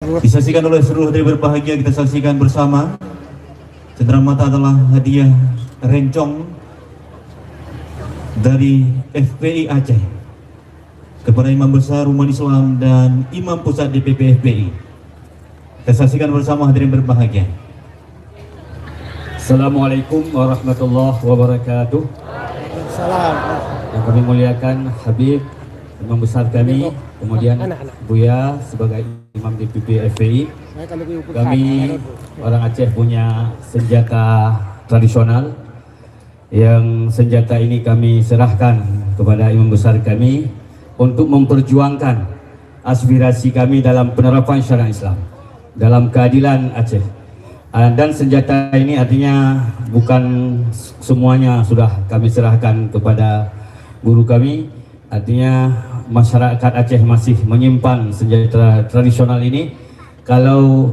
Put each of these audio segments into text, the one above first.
Disaksikan oleh seluruh hadirin berbahagia, kita saksikan bersama. Cenderamata adalah hadiah rencong dari FPI Aceh kepada Imam Besar Umat Islam dan Imam Pusat DPP FPI. Kita saksikan bersama hadirin berbahagia. Assalamualaikum warahmatullahi wabarakatuh. Salam. Yang kami muliakan Habib Imam Besar kami, kemudian Buya sebagai Imam DPP FPI. Kami orang Aceh punya senjata tradisional, yang senjata ini kami serahkan kepada Imam Besar kami untuk memperjuangkan aspirasi kami dalam penerapan syariat Islam, dalam keadilan Aceh. Dan senjata ini artinya bukan semuanya sudah kami serahkan kepada guru kami, artinya masyarakat Aceh masih menyimpan senjata tradisional ini. Kalau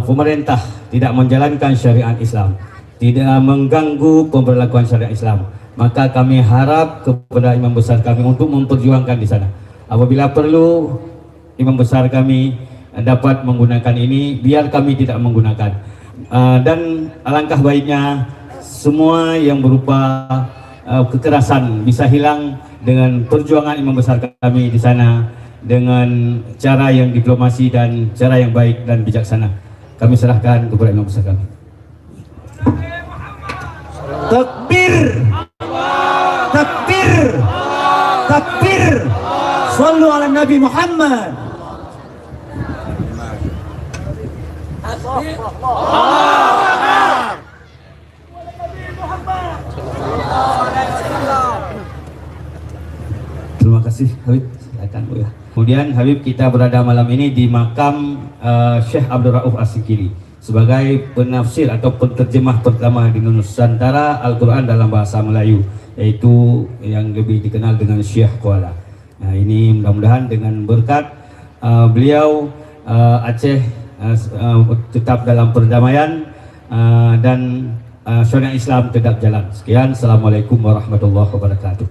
pemerintah tidak menjalankan syariat Islam, tidak mengganggu pemberlakuan syariat Islam, maka kami harap kepada Imam Besar kami untuk memperjuangkan di sana. Apabila perlu, Imam Besar kami dapat menggunakan ini, biar kami tidak menggunakan. Dan alangkah baiknya semua yang berupa kekerasan bisa hilang dengan perjuangan Imam Besar kami di sana, dengan cara yang diplomasi dan cara yang baik dan bijaksana. Kami serahkan kepada Imam Besar kami. Takbir, takbir, takbir. Sallu ala Nabi Muhammad. Terima kasih Habib, silakan Bu ya. Kemudian Habib, kita berada malam ini di makam Syekh Abdul Rauf As-Sikili sebagai penafsir atau penterjemah pertama di Nusantara Al-Quran dalam bahasa Melayu, yaitu yang lebih dikenal dengan Syekh Kuala. Nah, ini mudah-mudahan dengan berkat beliau Aceh tetap dalam perdamaian dan syariat Islam tetap jalan. Sekian, Assalamualaikum warahmatullahi wabarakatuh.